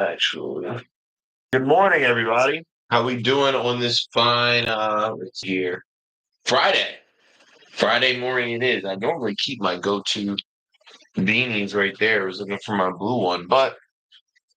actually. Good morning, everybody. How we doing on this fine it's here? Friday. Friday morning it is. I normally keep my go-to beanies right there. I was looking for my blue one, but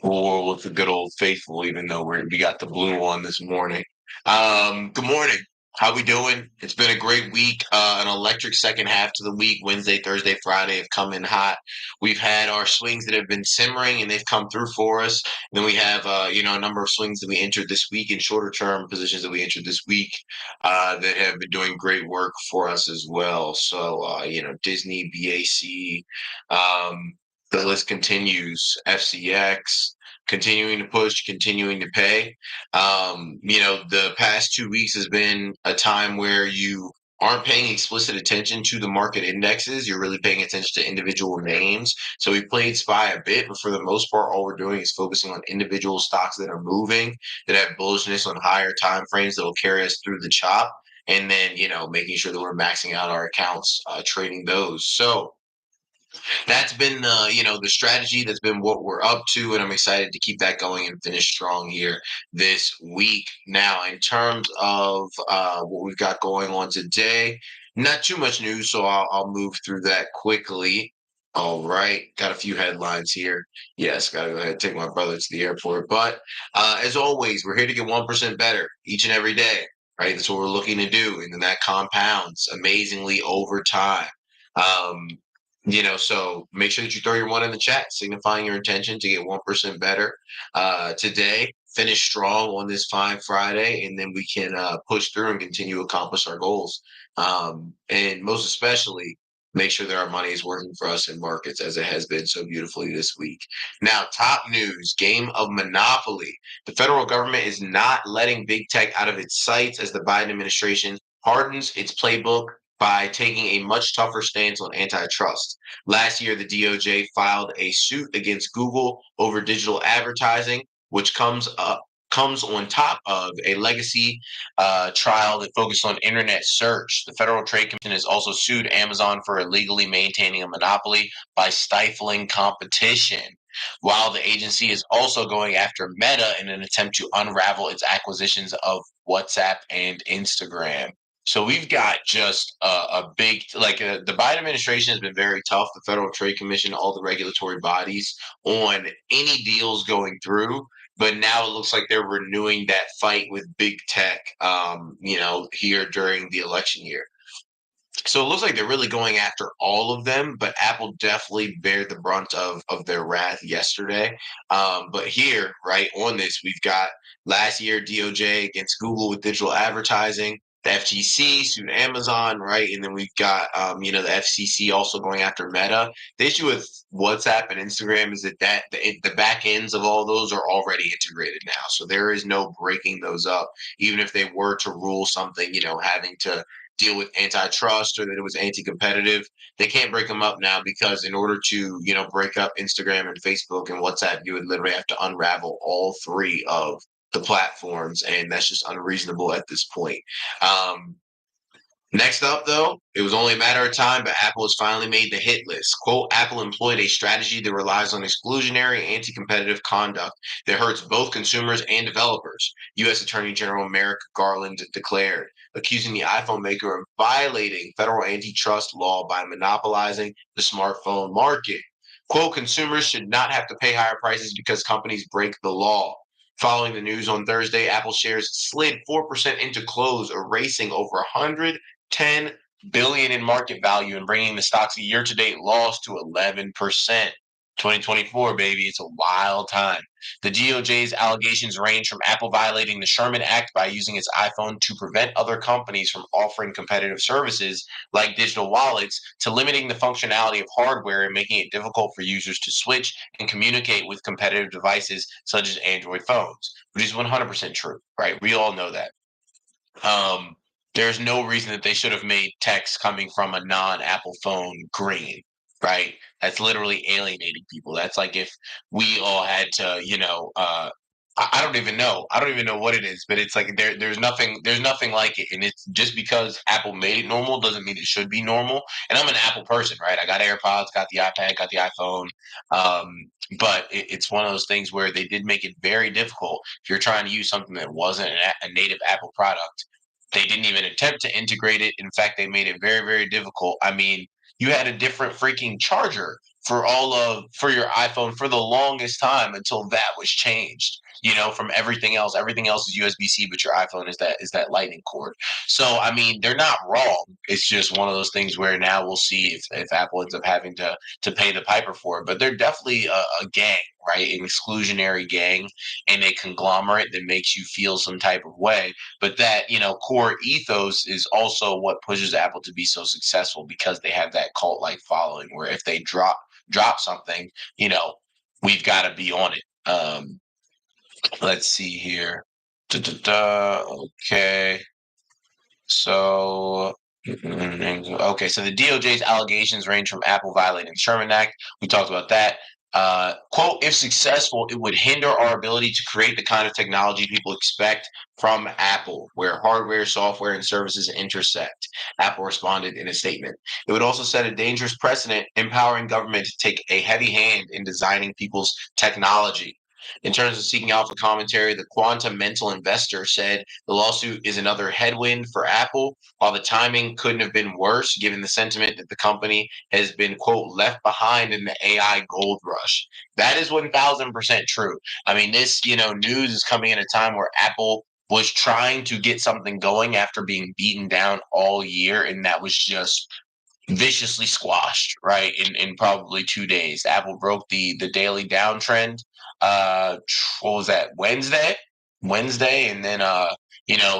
we'll with the good old faithful, even though we got the blue one this morning. Good morning. How we doing? It's been a great week. An electric second half to the week. Wednesday, Thursday, Friday have come in hot. We've had our swings that have been simmering and they've come through for us. And then we have, a number of swings that we entered this week and shorter term positions that we entered this week that have been doing great work for us as well. So, Disney, BAC, the list continues. FCX continuing to push, continuing to pay. The past 2 weeks has been a time where you aren't paying explicit attention to the market indexes. You're really paying attention to individual names. So we played SPY a bit, but for the most part, all we're doing is focusing on individual stocks that are moving, that have bullishness on higher time frames that will carry us through the chop. And then, making sure that we're maxing out our accounts, trading those. So that's been the strategy. That's been what we're up to, and I'm excited to keep that going and finish strong here this week. Now, in terms of what we've got going on today, not too much news, so I'll move through that quickly. All right, got a few headlines here. Yes, gotta go ahead and take my brother to the airport. But as always, we're here to get 1% better each and every day. Right, that's what we're looking to do, and then that compounds amazingly over time. Um, so make sure that you throw your one in the chat, signifying your intention to get 1% better today. Finish strong on this fine Friday, and then we can push through and continue to accomplish our goals. And most especially, make sure that our money is working for us in markets as it has been so beautifully this week. Now, top news, game of Monopoly. The federal government is not letting big tech out of its sights as the Biden administration hardens its playbook by taking a much tougher stance on antitrust. Last year, the DOJ filed a suit against Google over digital advertising, which comes on top of a legacy trial that focused on internet search. The Federal Trade Commission has also sued Amazon for illegally maintaining a monopoly by stifling competition. While the agency is also going after Meta in an attempt to unravel its acquisitions of WhatsApp and Instagram. So we've got just a big, the Biden administration has been very tough, the Federal Trade Commission, all the regulatory bodies on any deals going through. But now it looks like they're renewing that fight with big tech, here during the election year. So it looks like they're really going after all of them, but Apple definitely bared the brunt of their wrath yesterday. But here, right on this, we've got last year DOJ against Google with digital advertising, the FTC sued Amazon, right? And then we've got, the FCC also going after Meta. The issue with WhatsApp and Instagram is that the back ends of all those are already integrated now. So there is no breaking those up, even if they were to rule something, having to deal with antitrust or that it was anti-competitive. They can't break them up now because in order to, break up Instagram and Facebook and WhatsApp, you would literally have to unravel all three of the platforms, and that's just unreasonable at this point. Next up, though, it was only a matter of time, but Apple has finally made the hit list. Quote, Apple employed a strategy that relies on exclusionary anti-competitive conduct that hurts both consumers and developers, U.S. Attorney General Merrick Garland declared, accusing the iPhone maker of violating federal antitrust law by monopolizing the smartphone market. Quote, consumers should not have to pay higher prices because companies break the law. Following the news on Thursday, Apple shares slid 4% into close, erasing over 110 billion in market value and bringing the stock's year-to-date loss to 11%. 2024, baby, it's a wild time. The DOJ's allegations range from Apple violating the Sherman Act by using its iPhone to prevent other companies from offering competitive services like digital wallets to limiting the functionality of hardware and making it difficult for users to switch and communicate with competitive devices such as Android phones, which is 100% true, right? We all know that. There's no reason that they should have made text coming from a non-Apple phone green, right? That's literally alienating people. That's like if we all had to, I don't even know. I don't even know what it is, but it's like there's nothing like it. And it's just because Apple made it normal doesn't mean it should be normal. And I'm an Apple person, right? I got AirPods, got the iPad, got the iPhone. Um, but it's one of those things where they did make it very difficult if you're trying to use something that wasn't a native Apple product. They didn't even attempt to integrate it. In fact, they made it very, very difficult. I mean, you had a different freaking charger for your iPhone for the longest time until that was changed, from everything else. Everything else is USB-C, but your iPhone is that lightning cord. So I mean, they're not wrong. It's just one of those things where now we'll see if Apple ends up having to pay the piper for it. But they're definitely a gang, right? An exclusionary gang and a conglomerate that makes you feel some type of way. But that, core ethos is also what pushes Apple to be so successful because they have that cult like following where if they drop something, you know, we've got to be on it. Let's see here. Okay. So, okay. So the DOJ's allegations range from Apple violating the Sherman Act. We talked about that. Quote, if successful, it would hinder our ability to create the kind of technology people expect from Apple, where hardware, software, and services intersect. Apple responded in a statement. It would also set a dangerous precedent, empowering government to take a heavy hand in designing people's technology. In terms of seeking alpha commentary, the quantum mental investor said the lawsuit is another headwind for Apple, while the timing couldn't have been worse given the sentiment that the company has been, quote, left behind in the AI gold rush. That is 1000% true. I mean, this, news is coming at a time where Apple was trying to get something going after being beaten down all year, and that was just viciously squashed, right? In probably 2 days. Apple broke the daily downtrend. What was that? Wednesday, and then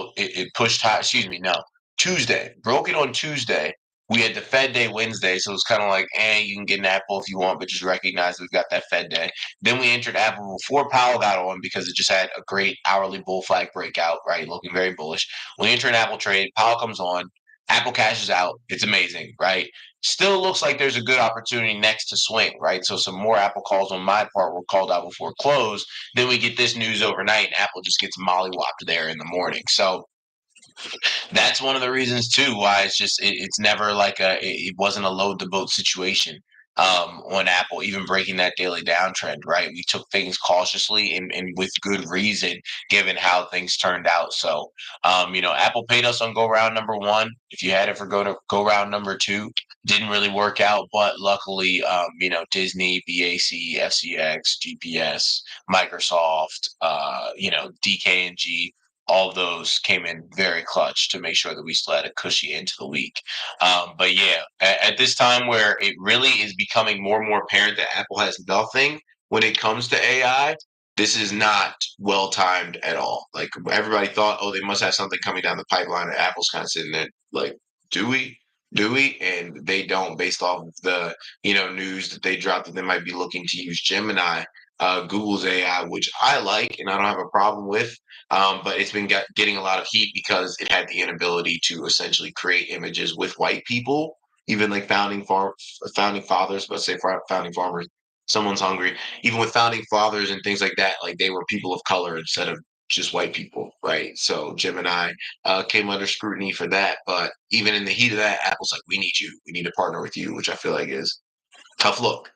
it pushed high. Excuse me, no, Tuesday. Broke it on Tuesday. We had the Fed Day Wednesday, so it's kind of like, you can get an Apple if you want, but just recognize we've got that Fed Day. Then we entered Apple before Powell got on because it just had a great hourly bull flag breakout, right? Looking very bullish. We enter an Apple trade. Powell comes on. Apple cashes out. It's amazing, right? Still looks like there's a good opportunity next to swing, right? So some more Apple calls on my part were called out before close. Then we get this news overnight, and Apple just gets mollywopped there in the morning. So that's one of the reasons too why it's never like it wasn't a load the boat situation on Apple, even breaking that daily downtrend, right? We took things cautiously and with good reason, given how things turned out. So, Apple paid us on go round number one. If you had it for go round number two, didn't really work out, but luckily, Disney, BAC, FCX, GPS, Microsoft, DKNG, all of those came in very clutch to make sure that we still had a cushy into the week. But yeah, at this time where it really is becoming more and more apparent that Apple has nothing when it comes to AI, this is not well timed at all. Like everybody thought, oh, they must have something coming down the pipeline, and Apple's kind of sitting there like, do we? Do we? And they don't, based off of the news that they dropped that they might be looking to use Gemini, Google's AI, which I like and I don't have a problem with. But it's been getting a lot of heat because it had the inability to essentially create images with white people, even like founding fathers. Let's say founding farmers. Someone's hungry. Even with founding fathers and things like that, like they were people of color instead of just white people, right? So Gemini came under scrutiny for that. But even in the heat of that, Apple's like, "We need you. We need to partner with you," which I feel like is tough look.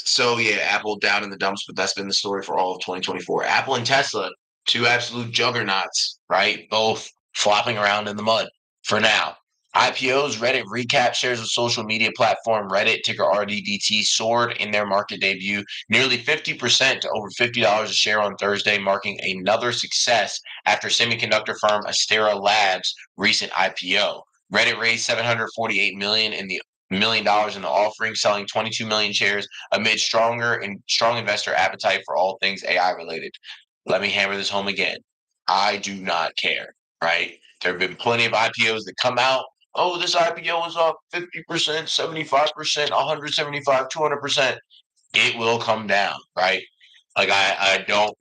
So yeah, Apple down in the dumps, but that's been the story for all of 2024. Apple and Tesla, two absolute juggernauts, right? Both flopping around in the mud for now. IPOs, Reddit recap shares of social media platform Reddit, ticker RDDT, soared in their market debut nearly 50% to over $50 a share on Thursday, marking another success after semiconductor firm Astera Labs' recent IPO. Reddit raised $748 million in the $1 million in the offering, selling 22 million shares amid strong investor appetite for all things AI related. Let me hammer this home again. I do not care, right? There have been plenty of IPOs that come out. Oh, this IPO is up 50%, 75%, 175, 200%. It will come down, right? Like I don't,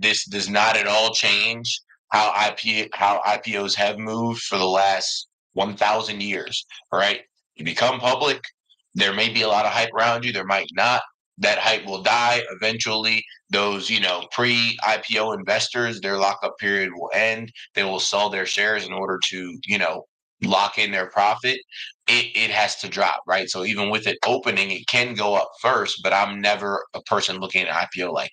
this does not at all change how IPOs have moved for the last 1,000 years, right? You become public, there may be a lot of hype around you, there might not, that hype will die eventually. Those, pre-IPO investors, their lockup period will end. They will sell their shares in order to, lock in their profit. It has to drop, right? So even with it opening, it can go up first, but I'm never a person looking at IPO like,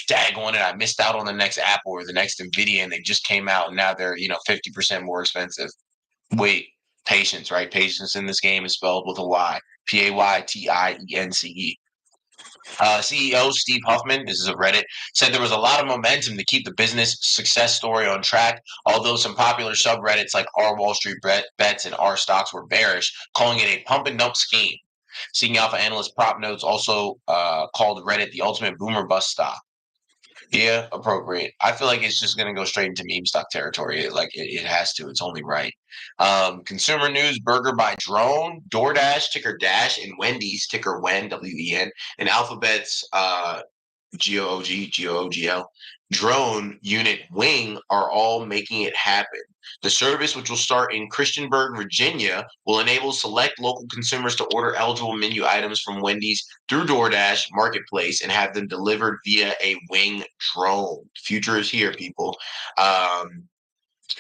daggone it, I missed out on the next Apple or the next Nvidia, and they just came out and now they're 50% more expensive. Wait, patience, right? Patience in this game is spelled with a Y. Paytience. CEO Steve Huffman, this is a Reddit, said there was a lot of momentum to keep the business success story on track, although some popular subreddits like R Wall Street Bets and R Stocks were bearish, calling it a pump and dump scheme. Seeking Alpha analyst Prop Notes also called Reddit the ultimate boomer bust stock. Yeah, appropriate. I feel like it's just going to go straight into meme stock territory. It has to. It's only right. Consumer news: Burger by drone, DoorDash ticker Dash, and Wendy's ticker Wen WEN, and Alphabet's GOOGL drone unit Wing are all making it happen. The service, which will start in Christiansburg, Virginia, will enable select local consumers to order eligible menu items from Wendy's through DoorDash Marketplace and have them delivered via a Wing drone. Future is here, people.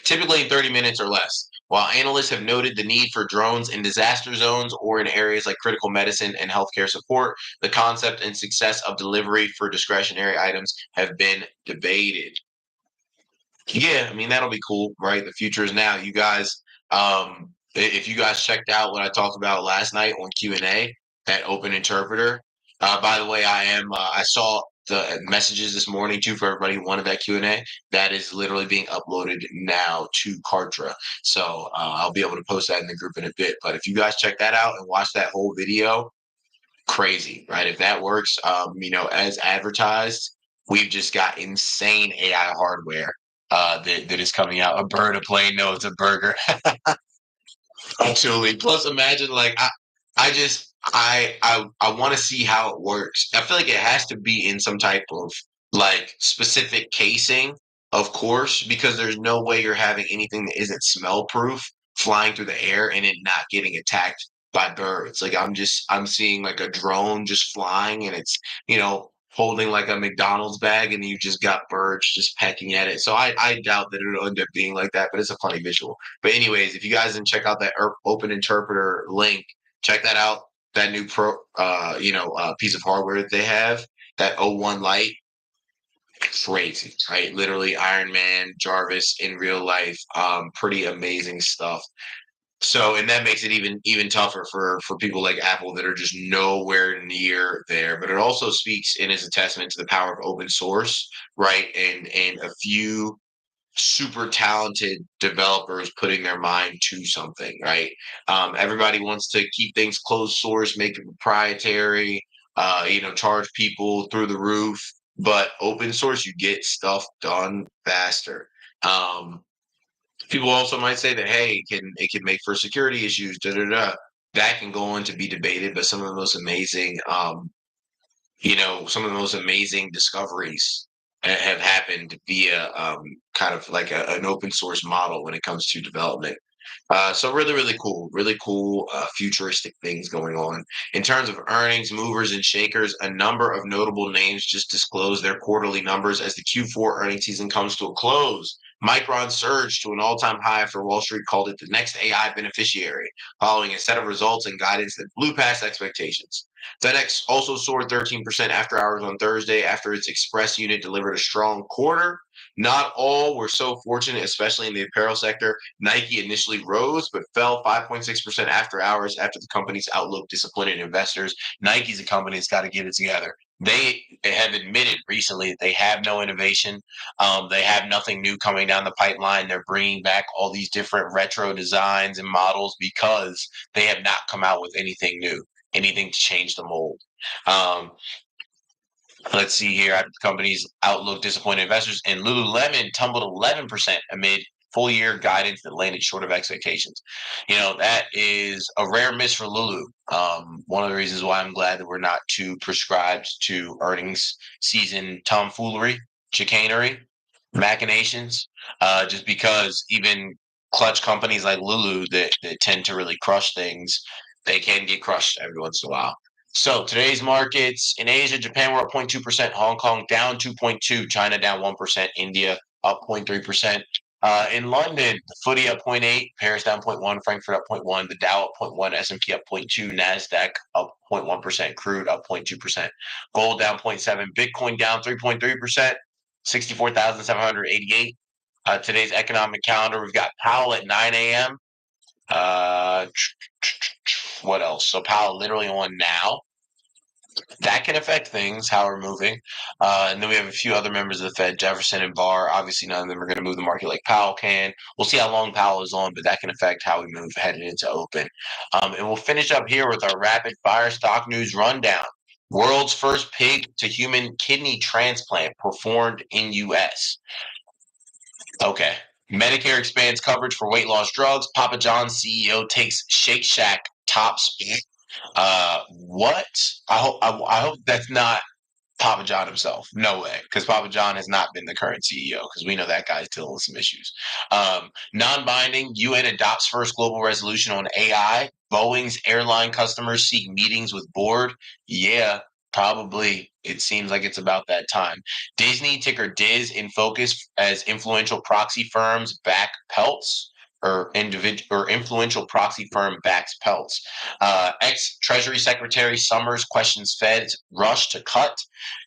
Typically in 30 minutes or less. While analysts have noted the need for drones in disaster zones or in areas like critical medicine and healthcare support, the concept and success of delivery for discretionary items have been debated. Yeah, I mean, that'll be cool, right? The future is now. You guys, if you guys checked out what I talked about last night on Q&A, that open interpreter. By the way, I saw the messages this morning too for everybody who wanted that Q&A. That is literally being uploaded now to Kartra. So I'll be able to post that in the group in a bit. But if you guys check that out and watch that whole video, crazy, right? If that works, as advertised, we've just got insane AI hardware that is coming out. A bird, a plane, no, it's a burger. Actually, plus imagine I want to see how it works. I feel like it has to be in some type of like specific casing, of course, because there's no way you're having anything that isn't smell proof flying through the air and it not getting attacked by birds. Like I'm seeing like a drone just flying and it's, holding like a McDonald's bag and you just got birds just pecking at it. So I doubt that it'll end up being like that, but it's a funny visual. But anyways, if you guys didn't check out that open interpreter link, check that out. That new piece of hardware that they have, that O1 Lite, crazy, right? Literally Iron Man, Jarvis in real life. Pretty amazing stuff. So, and that makes it even tougher for people like Apple that are just nowhere near there. But it also speaks and is a testament to the power of open source, right? And a few super talented developers putting their mind to something, right? Everybody wants to keep things closed source, make it proprietary, charge people through the roof. But open source, you get stuff done faster. People also might say that, hey, it can make for security issues. Da da da. That can go on to be debated, but some of the most amazing, some of the most amazing discoveries have happened via kind of like an open source model when it comes to development. So really cool futuristic things going on. In terms of earnings, movers and shakers, a number of notable names just disclosed their quarterly numbers as the Q4 earnings season comes to a close. Micron surged to an all-time high after Wall Street called it the next AI beneficiary, following a set of results and guidance that blew past expectations. FedEx also soared 13% after hours on Thursday after its express unit delivered a strong quarter. Not all were so fortunate, especially in the apparel sector. Nike initially rose, but fell 5.6% after hours after the company's outlook disappointed investors. Nike's a company that's got to get it together. They have admitted recently that they have no innovation. They have nothing new coming down the pipeline. They're bringing back all these different retro designs and models because they have not come out with anything new, anything to change the mold. Let's see here. After the company's outlook disappointed investors, and Lululemon tumbled 11% amid full year guidance that landed short of expectations. That is a rare miss for Lulu. One of the reasons why I'm glad that we're not too prescribed to earnings season tomfoolery, chicanery, machinations, just because even clutch companies like Lulu that tend to really crush things, they can get crushed every once in a while. So today's markets in Asia, Japan, we're up 0.2%, Hong Kong down 2.2, China down 1%, India up 0.3%. In London, the footy up 0.8, Paris down 0.1, Frankfurt up 0.1, the Dow up 0.1, S&P up 0.2, NASDAQ up 0.1%, crude up 0.2%, gold down 0.7, Bitcoin down 3.3%, 64,788. Today's economic calendar, we've got Powell at 9 a.m. Uh, what else? So Powell literally on now. That can affect things, how we're moving. And then we have a few other members of the Fed, Jefferson and Barr. Obviously, none of them are going to move the market like Powell can. We'll see how long Powell is on, but that can affect how we move headed into open. And we'll finish up here with our rapid fire stock news rundown. World's first pig to human kidney transplant performed in U.S. Okay. Medicare expands coverage for weight loss drugs. Papa John's CEO takes Shake Shack top spin. What? I hope that's not Papa John himself. No way, because Papa John has not been the current CEO, because we know that guy's dealing with some issues. Non-binding, UN adopts first global resolution on AI. Boeing's airline customers seek meetings with board. Yeah, probably. It seems like it's about that time. Disney, ticker Diz, in focus as influential proxy firms back pelts. Or influential proxy firm backs pelts. Ex-Treasury Secretary Summers questions Fed's rush to cut.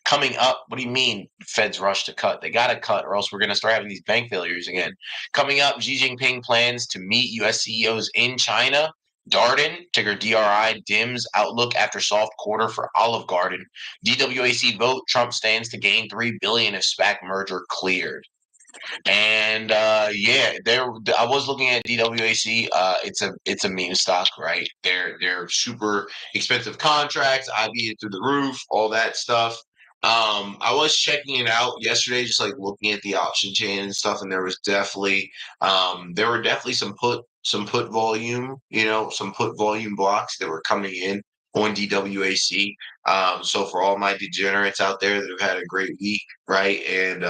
Coming up, what do you mean Fed's rush to cut? They got to cut, or else we're going to start having these bank failures again. Coming up, Xi Jinping plans to meet U.S. CEOs in China. Darden, ticker DRI, dims outlook after soft quarter for Olive Garden. DWAC vote, Trump stands to gain $3 billion if SPAC merger cleared. And yeah, there I was looking at DWAC. It's a meme stock, right? They're super expensive contracts, IB through the roof, all that stuff. I was checking it out yesterday, just like looking at the option chain and stuff, and there were definitely some put volume, some put volume blocks that were coming in on DWAC. So for all my degenerates out there that have had a great week, right? And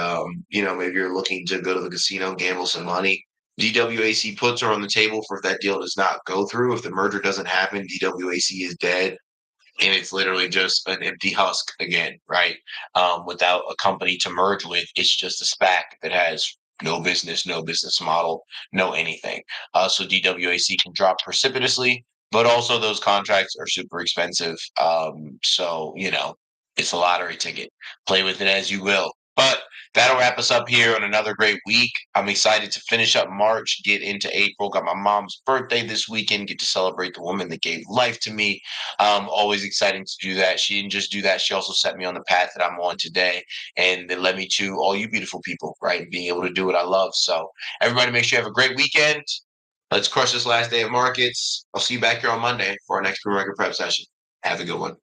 maybe you're looking to go to the casino, gamble some money. DWAC puts are on the table for if that deal does not go through. If the merger doesn't happen, DWAC is dead. And it's literally just an empty husk again, right? Without a company to merge with, it's just a SPAC that has no business, no business model, no anything. So DWAC can drop precipitously, but also those contracts are super expensive. So, it's a lottery ticket. Play with it as you will. But that'll wrap us up here on another great week. I'm excited to finish up March, get into April. Got my mom's birthday this weekend, get to celebrate the woman that gave life to me. Always exciting to do that. She didn't just do that. She also set me on the path that I'm on today. And it led me to all you beautiful people, right? Being able to do what I love. So everybody make sure you have a great weekend. Let's crush this last day of markets. I'll see you back here on Monday for our next Premarket Prep session. Have a good one.